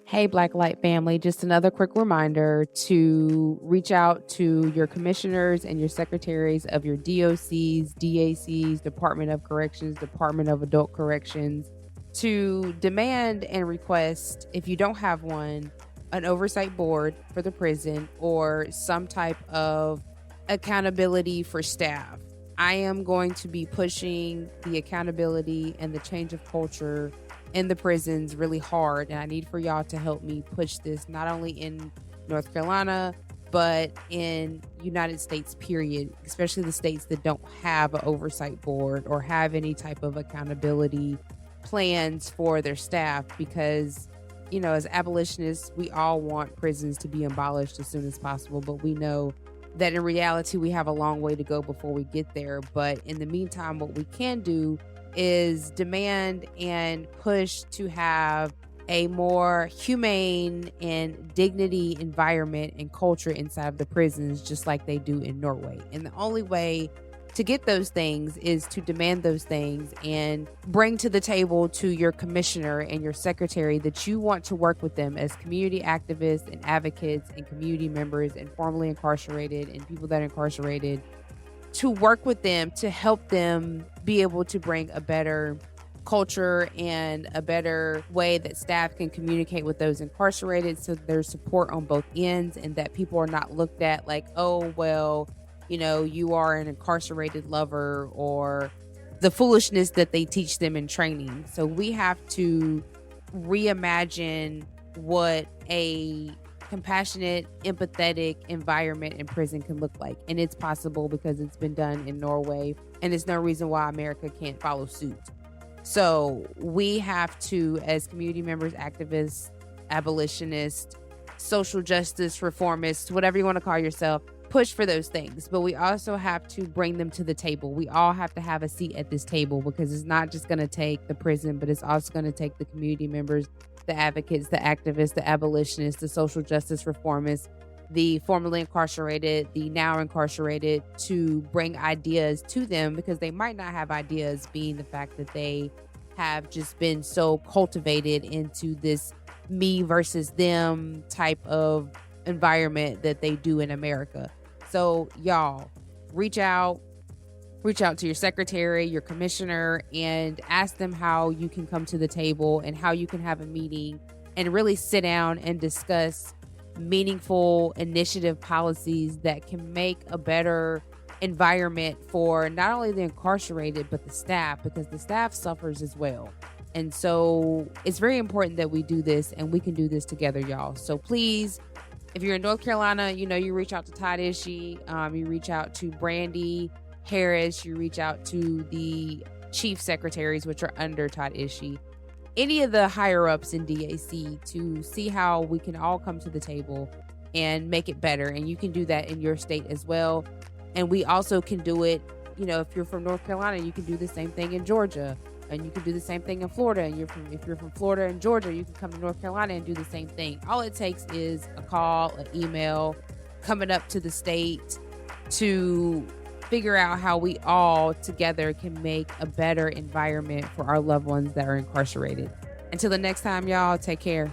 Hey, Black Light family, just another quick reminder to reach out to your commissioners and your secretaries of your DOCs, DACs, Department of Corrections, Department of Adult Corrections, to demand and request, if you don't have one, an oversight board for the prison or some type of accountability for staff. I am going to be pushing the accountability and the change of culture in the prisons really hard, and I need for y'all to help me push this not only in North Carolina but in United States period, especially the states that don't have an oversight board or have any type of accountability plans for their staff, because as abolitionists we all want prisons to be abolished as soon as possible, but we know that in reality we have a long way to go before we get there. But in the meantime, what we can do is demand and push to have a more humane and dignity environment and culture inside of the prisons, just like they do in Norway. And the only way to get those things is to demand those things and bring to the table to your commissioner and your secretary that you want to work with them as community activists and advocates and community members and formerly incarcerated and people that are incarcerated, to work with them to help them be able to bring a better culture and a better way that staff can communicate with those incarcerated, so there's support on both ends and that people are not looked at like, oh, well, you are an incarcerated lover, or the foolishness that they teach them in training. So we have to reimagine what a compassionate, empathetic environment in prison can look like. And it's possible because it's been done in Norway, and there's no reason why America can't follow suit. So we have to, as community members, activists, abolitionists, social justice reformists, whatever you want to call yourself, push for those things. But we also have to bring them to the table. We all have to have a seat at this table, because it's not just going to take the prison, but it's also going to take the community members, the advocates, the activists, the abolitionists, the social justice reformists, the formerly incarcerated, the now incarcerated, to bring ideas to them, because they might not have ideas, being the fact that they have just been so cultivated into this me versus them type of environment that they do in America. So y'all, reach out to your secretary, your commissioner, and ask them how you can come to the table and how you can have a meeting and really sit down and discuss meaningful initiative policies that can make a better environment for not only the incarcerated but the staff, because the staff suffers as well. And so it's very important that we do this, and we can do this together, y'all. So please, if you're in North Carolina, you reach out to Todd Ishii, you reach out to Brandy Harris, you reach out to the chief secretaries, which are under Todd Ishii, any of the higher ups in DAC, to see how we can all come to the table and make it better. And you can do that in your state as well. And we also can do it, if you're from North Carolina, you can do the same thing in Georgia, and you can do the same thing in Florida. And if you're from Florida and Georgia, you can come to North Carolina and do the same thing. All it takes is a call, an email, coming up to the state to figure out how we all together can make a better environment for our loved ones that are incarcerated. Until the next time, y'all, take care.